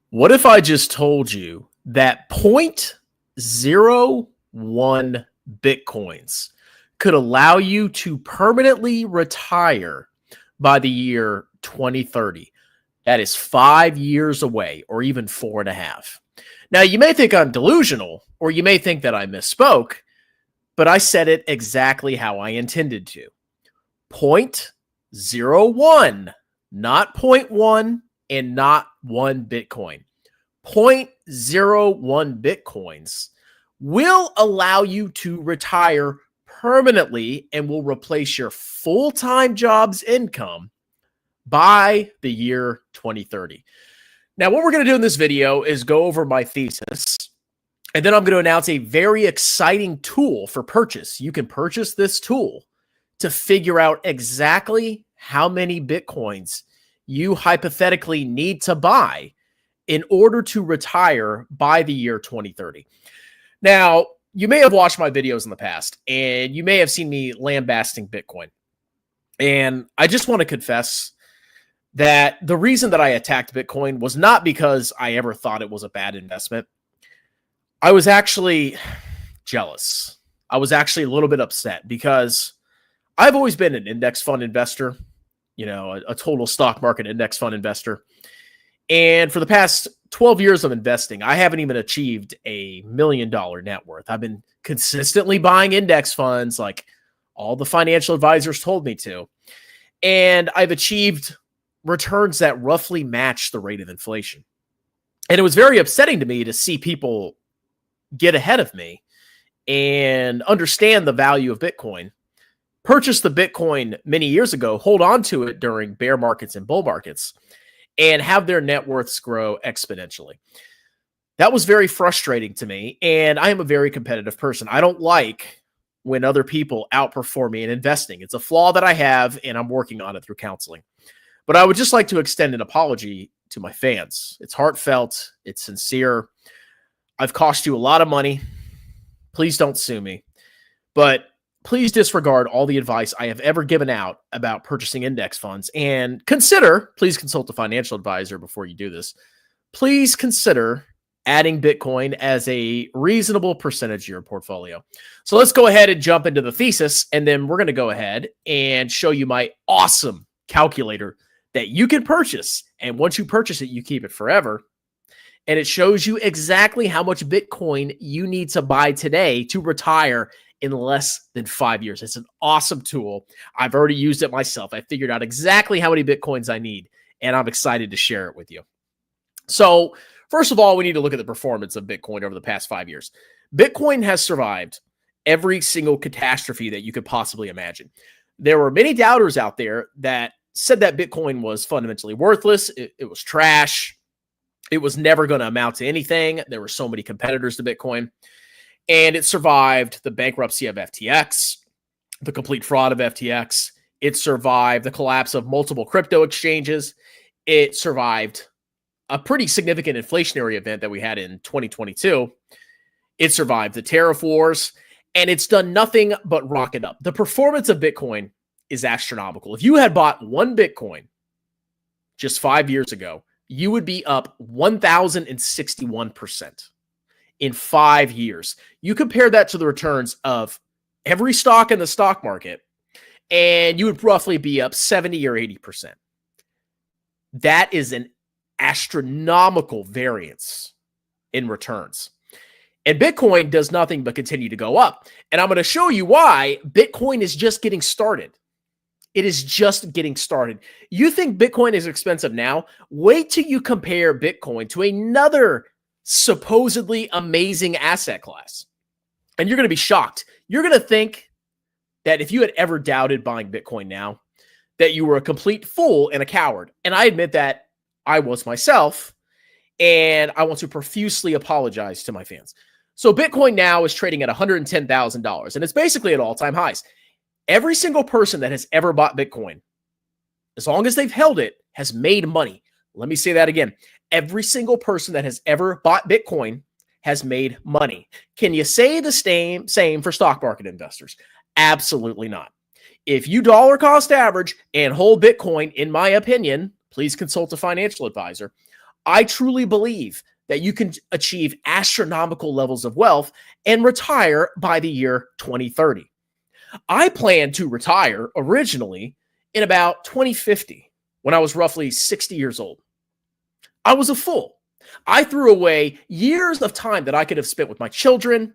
What if I just told you that 0.01 Bitcoins could allow you to permanently retire by the year 2030? That is 5 years away, or even 4.5. Now, you may think I'm delusional, or you may think that I misspoke, but I said it exactly how I intended to. 0.01, not 0.1 and not 1 Bitcoin. 0.01 Bitcoins will allow you to retire permanently and will replace your full-time job's income by the year 2030. Now, what we're going to do in this video is go over my thesis, and then I'm going to announce a very exciting tool for purchase. You can purchase this tool to figure out exactly how many Bitcoins you hypothetically need to buy in order to retire by the year 2030. Now, you may have watched my videos in the past, and you may have seen me lambasting Bitcoin. And I just want to confess that the reason that I attacked Bitcoin was not because I ever thought it was a bad investment. I was actually jealous. I was actually a little bit upset because I've always been an index fund investor, a total stock market index fund investor. And for the past 12 years of investing, I haven't even achieved $1 million net worth. I've been consistently buying index funds like all the financial advisors told me to. And I've achieved returns that roughly match the rate of inflation. And it was very upsetting to me to see people get ahead of me and understand the value of Bitcoin, purchase the Bitcoin many years ago, hold on to it during bear markets and bull markets, and have their net worths grow exponentially. That was very frustrating to me, and I am a very competitive person. I don't like when other people outperform me in investing. It's a flaw that I have, and I'm working on it through counseling. But I would just like to extend an apology to my fans. It's heartfelt. It's sincere. I've cost you a lot of money. Please don't sue me. But please disregard all the advice I have ever given out about purchasing index funds, and please consult a financial advisor before you do this. Please consider adding Bitcoin as a reasonable percentage of your portfolio. So let's go ahead and jump into the thesis, and then we're going to go ahead and show you my awesome calculator that you can purchase. And once you purchase it, you keep it forever. And it shows you exactly how much Bitcoin you need to buy today to retire in less than 5 years. It's an awesome tool. I've already used it myself. I figured out exactly how many Bitcoins I need, and I'm excited to share it with you. So first of all, we need to look at the performance of Bitcoin over the past 5 years. Bitcoin has survived every single catastrophe that you could possibly imagine. There were many doubters out there that said that Bitcoin was fundamentally worthless. It was trash. It was never going to amount to anything. There were so many competitors to Bitcoin. And it survived the bankruptcy of FTX, the complete fraud of FTX. It survived the collapse of multiple crypto exchanges. It survived a pretty significant inflationary event that we had in 2022. It survived the tariff wars, and it's done nothing but rocket up. The performance of Bitcoin is astronomical. If you had bought 1 Bitcoin just 5 years ago, you would be up 1,061%. In 5 years. You compare that to the returns of every stock in the stock market, and you would roughly be up 70 or 80%. That is an astronomical variance in returns. And Bitcoin does nothing but continue to go up. And I'm going to show you why Bitcoin is just getting started. It is just getting started. You think Bitcoin is expensive now? Wait till you compare Bitcoin to another supposedly amazing asset class. And you're going to be shocked. You're going to think that if you had ever doubted buying Bitcoin now, that you were a complete fool and a coward. And I admit that I was myself, and I want to profusely apologize to my fans. So Bitcoin now is trading at $110,000, and it's basically at all-time highs. Every single person that has ever bought Bitcoin, as long as they've held it, has made money. Let me say that again. Every single person that has ever bought Bitcoin has made money. Can you say the same for stock market investors? Absolutely not. If you dollar cost average and hold Bitcoin, in my opinion, please consult a financial advisor. I truly believe that you can achieve astronomical levels of wealth and retire by the year 2030. I plan to retire originally in about 2050 when I was roughly 60 years old. I was a fool. I threw away years of time that I could have spent with my children,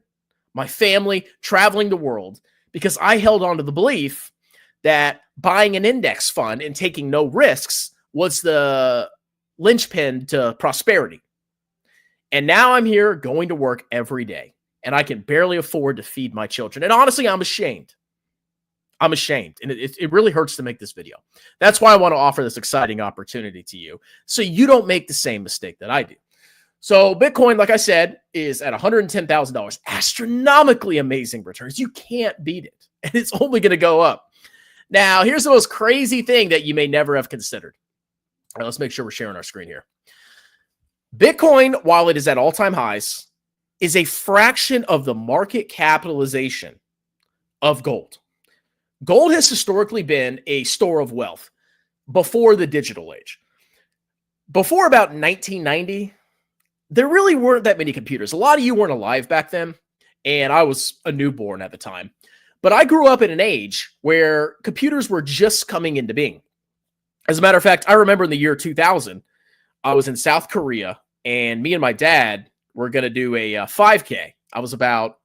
my family, traveling the world, because I held on to the belief that buying an index fund and taking no risks was the linchpin to prosperity. And now I'm here going to work every day, and I can barely afford to feed my children. And honestly, I'm ashamed. I'm ashamed, and it really hurts to make this video. That's why I want to offer this exciting opportunity to you, so you don't make the same mistake that I do. So Bitcoin, like I said, is at $110,000. Astronomically amazing returns. You can't beat it, and it's only going to go up. Now, here's the most crazy thing that you may never have considered. All right, let's make sure we're sharing our screen here. Bitcoin, while it is at all-time highs, is a fraction of the market capitalization of gold. Gold has historically been a store of wealth before the digital age. Before about 1990, there really weren't that many computers. A lot of you weren't alive back then, and I was a newborn at the time. But I grew up in an age where computers were just coming into being. As a matter of fact, I remember in the year 2000, I was in South Korea, and me and my dad were going to do a 5K. I was about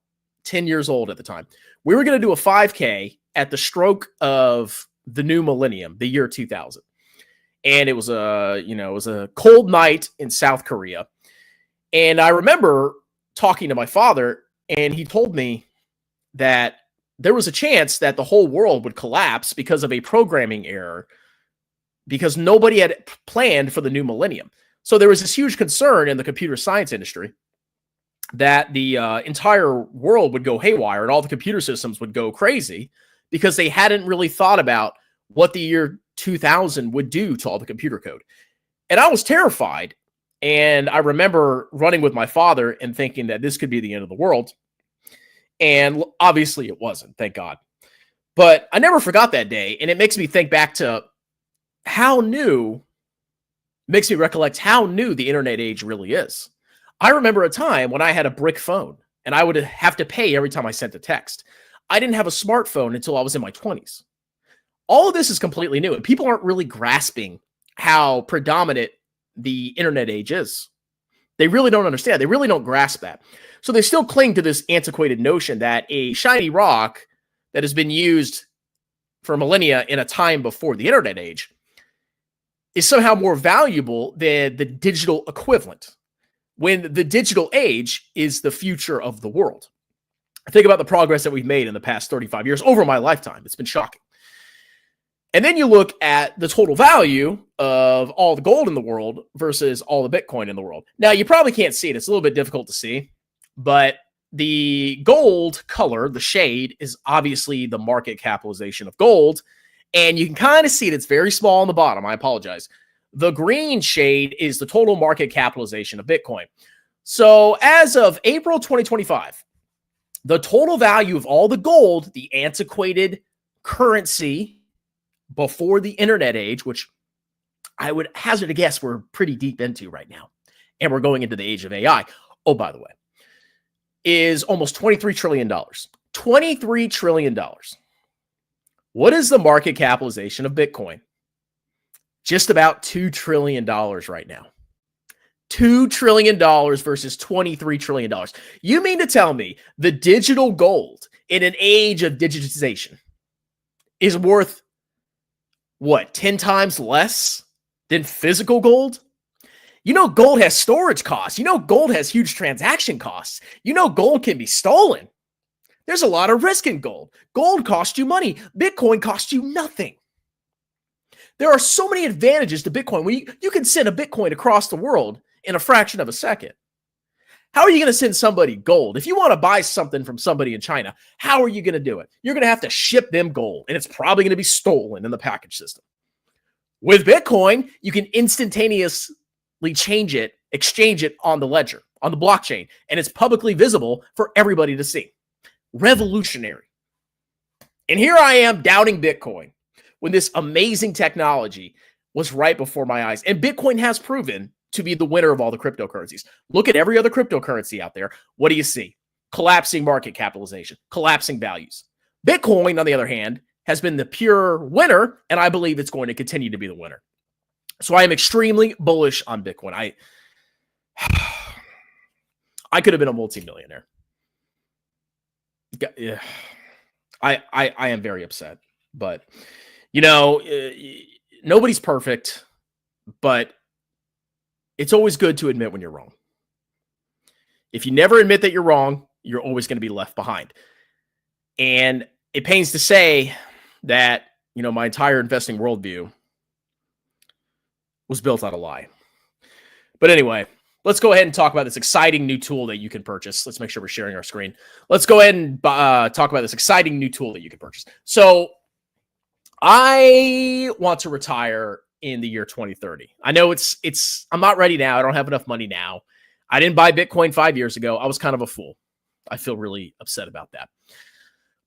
10 years old at the time. We were going to do a 5K at the stroke of the new millennium, the year 2000. And it was a cold night in South Korea. And I remember talking to my father, and he told me that there was a chance that the whole world would collapse because of a programming error, because nobody had planned for the new millennium. So there was this huge concern in the computer science industry that the entire world would go haywire and all the computer systems would go crazy because they hadn't really thought about what the year 2000 would do to all the computer code. And I was terrified. And I remember running with my father and thinking that this could be the end of the world. And obviously it wasn't, thank God. But I never forgot that day. And it makes me think back to makes me recollect how new the internet age really is. I remember a time when I had a brick phone and I would have to pay every time I sent a text. I didn't have a smartphone until I was in my 20s. All of this is completely new, and people aren't really grasping how predominant the internet age is. They really don't understand. They really don't grasp that. So they still cling to this antiquated notion that a shiny rock that has been used for millennia in a time before the internet age is somehow more valuable than the digital equivalent, when the digital age is the future of the world. Think about the progress that we've made in the past 35 years over my lifetime. It's been shocking. And then you look at the total value of all the gold in the world versus all the Bitcoin in the world. Now, you probably can't see it. It's a little bit difficult to see, but the gold color, the shade, is obviously the market capitalization of gold. And you can kind of see it. It's very small on the bottom. I apologize. The green shade is the total market capitalization of Bitcoin. So as of April 2025, the total value of all the gold, the antiquated currency before the internet age, which I would hazard a guess we're pretty deep into right now, and we're going into the age of AI. Oh, by the way, is almost $23 trillion. $23 trillion. What is the market capitalization of Bitcoin? Just about $2 trillion right now. $2 trillion versus $23 trillion. You mean to tell me the digital gold in an age of digitization is worth, what, 10 times less than physical gold? You know, gold has storage costs. You know, gold has huge transaction costs. You know, gold can be stolen. There's a lot of risk in gold. Gold costs you money. Bitcoin costs you nothing. There are so many advantages to Bitcoin. You can send a Bitcoin across the world in a fraction of a second. How are you going to send somebody gold? If you want to buy something from somebody in China, how are you going to do it? You're going to have to ship them gold, and it's probably going to be stolen in the package system. With Bitcoin, you can instantaneously exchange it on the ledger, on the blockchain, and it's publicly visible for everybody to see. Revolutionary. And here I am doubting Bitcoin when this amazing technology was right before my eyes. And Bitcoin has proven to be the winner of all the cryptocurrencies. Look at every other cryptocurrency out there. What do you see? Collapsing market capitalization, collapsing values. Bitcoin, on the other hand, has been the pure winner, and I believe it's going to continue to be the winner. So I am extremely bullish on Bitcoin. I could have been a multimillionaire. Yeah. I am very upset, but nobody's perfect, but it's always good to admit when you're wrong. If you never admit that you're wrong, you're always going to be left behind. And it pains to say that, my entire investing worldview was built on a lie. But anyway, let's go ahead and talk about this exciting new tool that you can purchase. Let's make sure we're sharing our screen. Let's go ahead and talk about this exciting new tool that you can purchase. So I want to retire in the year 2030. I know I'm not ready now. I don't have enough money now. I didn't buy Bitcoin 5 years ago. I was kind of a fool. I feel really upset about that.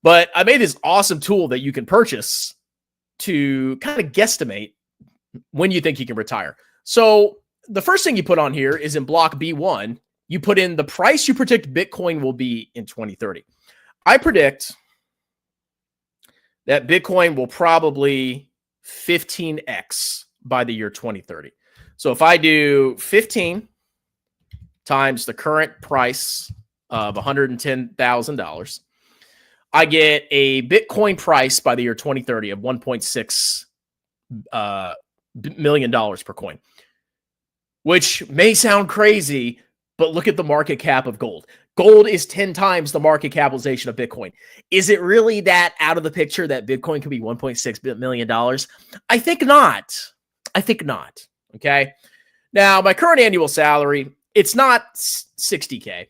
But I made this awesome tool that you can purchase to kind of guesstimate when you think you can retire. So the first thing you put on here is in block B1, you put in the price you predict Bitcoin will be in 2030. I predict that Bitcoin will probably 15x by the year 2030. So if I do 15 times the current price of $110,000, I get a Bitcoin price by the year 2030 of $1.6 million per coin, which may sound crazy, but look at the market cap of gold. Gold is 10 times the market capitalization of Bitcoin. Is it really that out of the picture that Bitcoin could be $1.6 million? I think not. Okay. Now, my current annual salary, it's not $60K,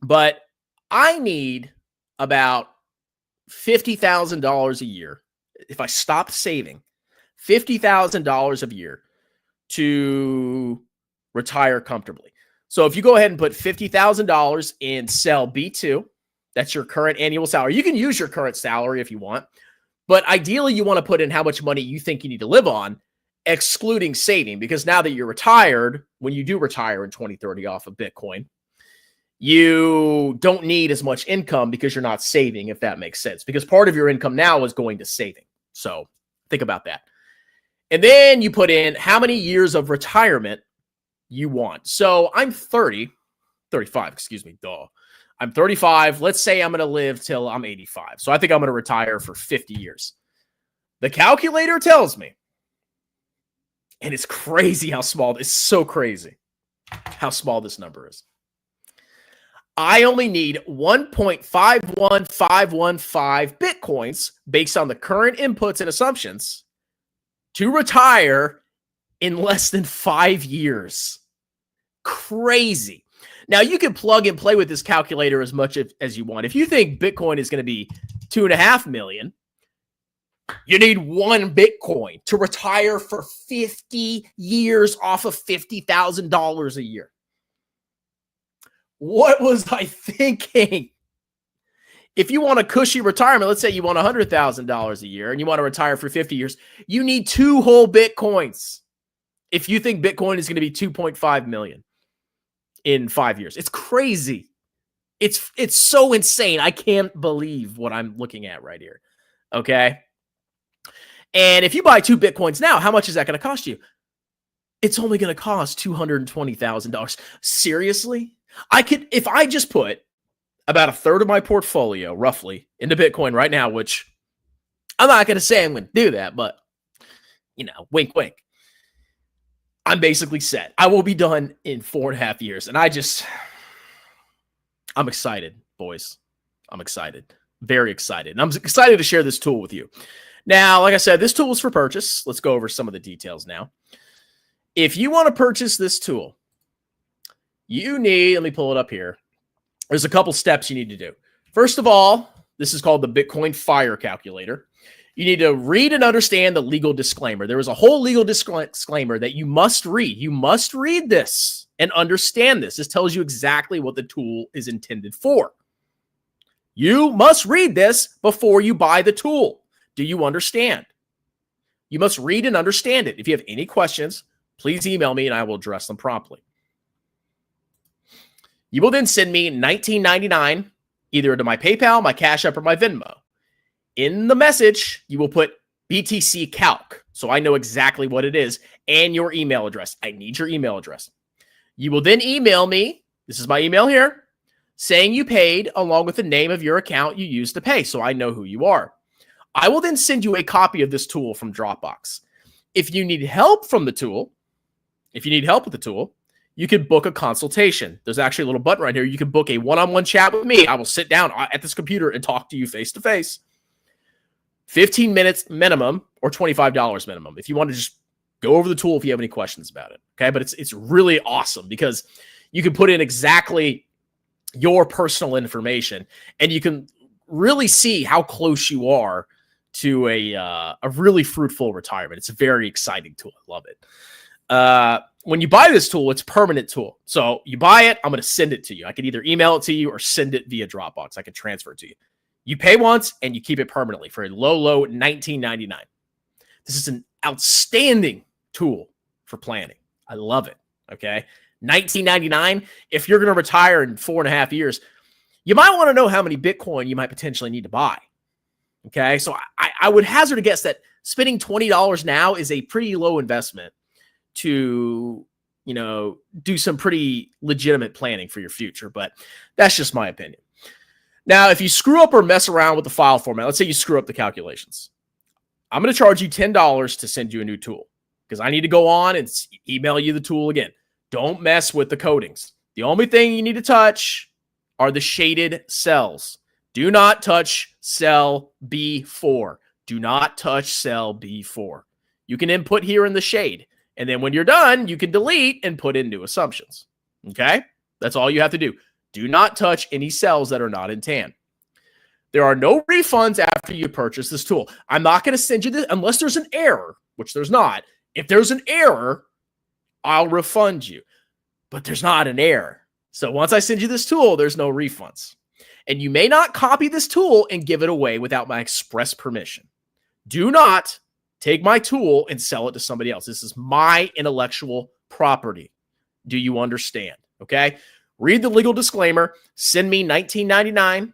but I need about $50,000 a year. If I stopped saving $50,000 a year to retire comfortably. So if you go ahead and put $50,000 in cell B2, that's your current annual salary. You can use your current salary if you want, but ideally you want to put in how much money you think you need to live on, excluding saving, because now that you're retired, when you do retire in 2030 off of Bitcoin, you don't need as much income because you're not saving, if that makes sense, because part of your income now is going to saving. So think about that. And then you put in how many years of retirement you want. So I'm 35, excuse me. I'm 35. Let's say I'm going to live till I'm 85. So I think I'm going to retire for 50 years. The calculator tells me, and it's crazy how small, it's so crazy how small this number is. I only need 1.51515 Bitcoins based on the current inputs and assumptions to retire in less than 5 years. Crazy. Now, you can plug and play with this calculator as much as you want. If you think Bitcoin is going to be 2.5 million, you need 1 Bitcoin to retire for 50 years off of $50,000 a year. What was I thinking? If you want a cushy retirement, let's say you want $100,000 a year and you want to retire for 50 years, you need 2 whole Bitcoins. If you think Bitcoin is going to be 2.5 million in 5 years, it's crazy. It's so insane. I can't believe what I'm looking at right here. Okay. And if you buy 2 Bitcoins now, how much is that going to cost you? It's only going to cost $220,000. Seriously? If I just put about a third of my portfolio roughly into Bitcoin right now, which I'm not going to say I'm going to do that, but wink, wink. I'm basically set. I will be done in 4.5 years. And I'm excited, boys. I'm excited. Very excited. And I'm excited to share this tool with you. Now, like I said, this tool is for purchase. Let's go over some of the details now. If you want to purchase this tool, you need, let me pull it up here. There's a couple steps you need to do. First of all, this is called the Bitcoin Fire Calculator. You need to read and understand the legal disclaimer. There is a whole legal disclaimer that you must read. You must read this and understand this. This tells you exactly what the tool is intended for. You must read this before you buy the tool. Do you understand? You must read and understand it. If you have any questions, please email me and I will address them promptly. You will then send me $19.99 either to my PayPal, my Cash App, or my Venmo. In the message, you will put BTC Calc, so I know exactly what it is, and your email address. I need your email address. You will then email me, this is my email here, saying you paid along with the name of your account you used to pay, so I know who you are. I will then send you a copy of this tool from Dropbox. If you need help from the tool, you can book a consultation. There's actually a little button right here. You can book a one-on-one chat with me. I will sit down at this computer and talk to you face-to-face. 15 minutes minimum or $25 minimum if you want to just go over the tool if you have any questions about it. Okay, but it's really awesome because you can put in exactly your personal information and you can really see how close you are to a really fruitful retirement. It's a very exciting tool. I love it. When you buy this tool, it's a permanent tool. So you buy it, I'm going to send it to you. I can either email it to you or send it via Dropbox. I can transfer it to you. You pay once and you keep it permanently for a low $19.99. This is an outstanding tool for planning. I love it. Okay. $19.99. If you're going to retire in 4.5 years, you might want to know how many Bitcoin you might potentially need to buy. Okay. So I would hazard a guess that spending $20 now is a pretty low investment to, do some pretty legitimate planning for your future, but that's just my opinion. Now, if you screw up or mess around with the file format, let's say you screw up the calculations, I'm going to charge you $10 to send you a new tool because I need to go on and email you the tool again. Don't mess with the codings. The only thing you need to touch are the shaded cells. Do not touch cell B4. Do not touch cell B4. You can input here in the shade. And then when you're done, you can delete and put in new assumptions. Okay? That's all you have to do. Do not touch any cells that are not in tan. There are no refunds after you purchase this tool. I'm not going to send you this unless there's an error, which there's not. If there's an error, I'll refund you. But there's not an error. So once I send you this tool, there's no refunds. And you may not copy this tool and give it away without my express permission. Do not take my tool and sell it to somebody else. This is my intellectual property. Do you understand? Okay? Read the legal disclaimer. Send me $19.99.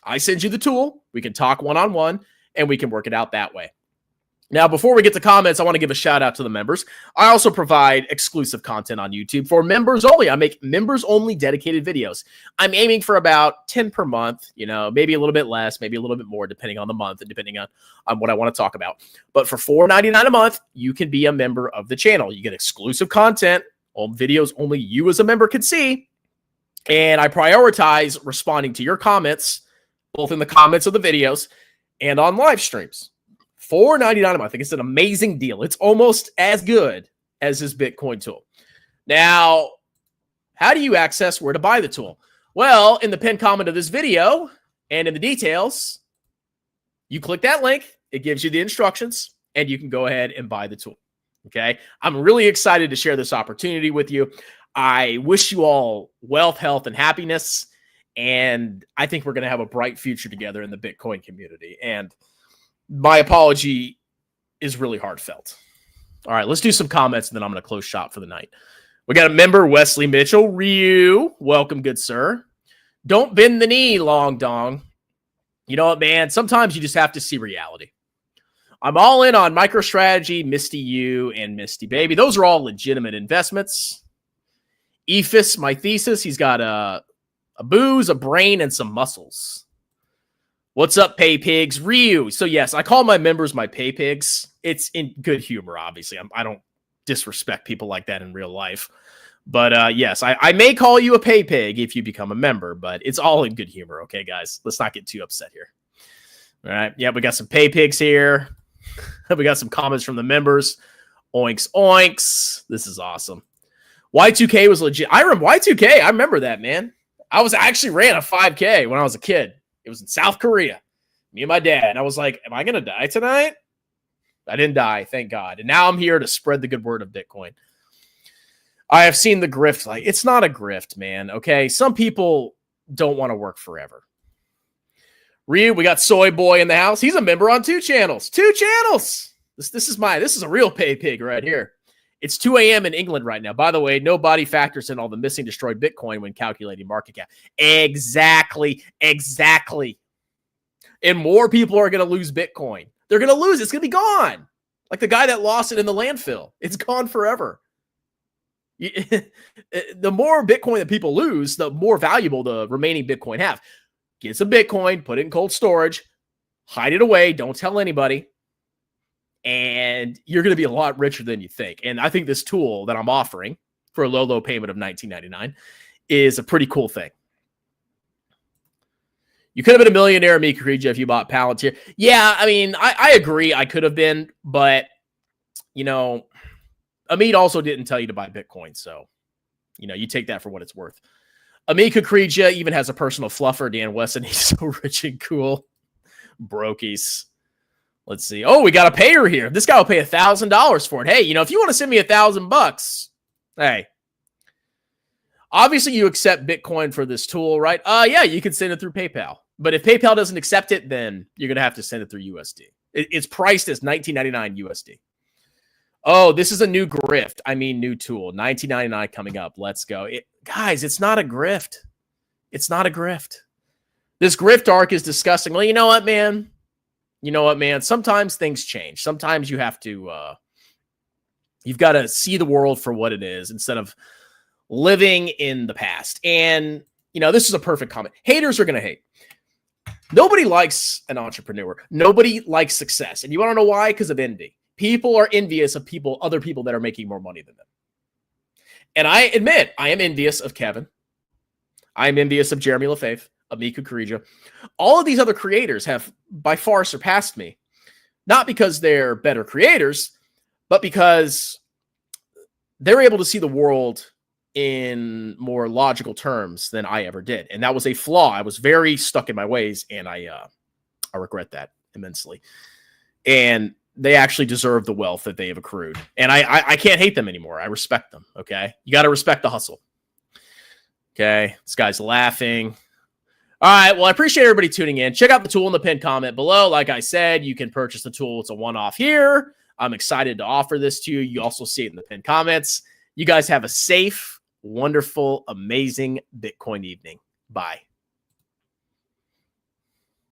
I send you the tool. We can talk one-on-one, and we can work it out that way. Now, before we get to comments, I want to give a shout out to the members. I also provide exclusive content on YouTube for members only. I make members only dedicated videos. I'm aiming for about 10 per month, maybe a little bit less, maybe a little bit more, depending on the month and depending on what I want to talk about. But for $4.99 a month, you can be a member of the channel. You get exclusive content, videos only you as a member can see. And I prioritize responding to your comments, both in the comments of the videos and on live streams. $4.99 a month. I think it's an amazing deal. It's almost as good as this Bitcoin tool. Now, how do you access where to buy the tool? Well, in the pinned comment of this video and in the details, you click that link. It gives you the instructions, and you can go ahead and buy the tool. Okay? I'm really excited to share this opportunity with you. I wish you all wealth, health, and happiness. And I think we're going to have a bright future together in the Bitcoin community. And my apology is really heartfelt. All right, let's do some comments, and then I'm going to close shop for the night. We got a member, Wesley Mitchell. Ryu, welcome, good sir. Don't bend the knee, Long Dong. You know what, man? Sometimes you just have to see reality. I'm all in on MicroStrategy, Misty U, and Misty Baby. Those are all legitimate investments. Ephus, my thesis, he's got a booze, a brain, and some muscles. What's up, pay pigs? Ryu. So yes, I call my members my pay pigs. It's in good humor, obviously. I don't disrespect people like that in real life. But yes, I may call you a pay pig if you become a member, but it's all in good humor. Okay, guys, let's not get too upset here. All right. Yeah, we got some pay pigs here. We got some comments from the members. Oinks, oinks. This is awesome. Y2K was legit. I remember Y2K. I remember that, man. I actually ran a 5K when I was a kid. It was in South Korea. Me and my dad. I was like, am I going to die tonight? I didn't die, thank God. And now I'm here to spread the good word of Bitcoin. I have seen the grift. Like, it's not a grift, man. Okay. Some people don't want to work forever. Ryu, we got Soy Boy in the house. He's a member on 2 channels. 2 channels. This is a real pay pig right here. It's 2 a.m. in England right now. By the way, nobody factors in all the missing destroyed Bitcoin when calculating market cap. Exactly. And more people are going to lose Bitcoin. They're going to lose. It's going to be gone. Like the guy that lost it in the landfill. It's gone forever. The more Bitcoin that people lose, the more valuable the remaining Bitcoin have. Get some Bitcoin, put it in cold storage, hide it away, don't tell anybody, and you're going to be a lot richer than you think. And I think this tool that I'm offering for a low payment of $19.99 is a pretty cool thing. You could have been a millionaire, Mika Krija, if you bought Palantir. Yeah, I mean, I agree. I could have been, but, you know, Amit also didn't tell you to buy Bitcoin. So, you know, you take that for what it's worth. Amika Krija even has a personal fluffer, Dan Wesson. He's so rich and cool. Brokies. Let's see. Oh, we got a payer here. This guy will pay $1,000 for it. Hey, you know, if you want to send me $1,000, hey. Obviously, you accept Bitcoin for this tool, right? Yeah, you can send it through PayPal. But if PayPal doesn't accept it, then you're going to have to send it through USD. It's priced as $19.99 USD. Oh, this is a new grift. I mean, new tool. $19.99 coming up. Let's go. Guys, it's not a grift. It's not a grift. This grift arc is disgusting. Well, you know what, man? Sometimes things change. Sometimes you have to, you've got to see the world for what it is instead of living in the past. And, you know, this is a perfect comment. Haters are going to hate. Nobody likes an entrepreneur. Nobody likes success. And you want to know why? Because of envy. People are envious of other people that are making more money than them. And I admit, I am envious of Kevin. I am envious of Jeremy Lefebvre, Amika Karija. All of these other creators have by far surpassed me. Not because they're better creators, but because they're able to see the world in more logical terms than I ever did. And that was a flaw. I was very stuck in my ways, and I regret that immensely. And they actually deserve the wealth that they have accrued. And I can't hate them anymore. I respect them, okay? You got to respect the hustle. Okay, this guy's laughing. All right, well, I appreciate everybody tuning in. Check out the tool in the pinned comment below. Like I said, you can purchase the tool. It's a one-off here. I'm excited to offer this to you. You also see it in the pinned comments. You guys have a safe, wonderful, amazing Bitcoin evening. Bye.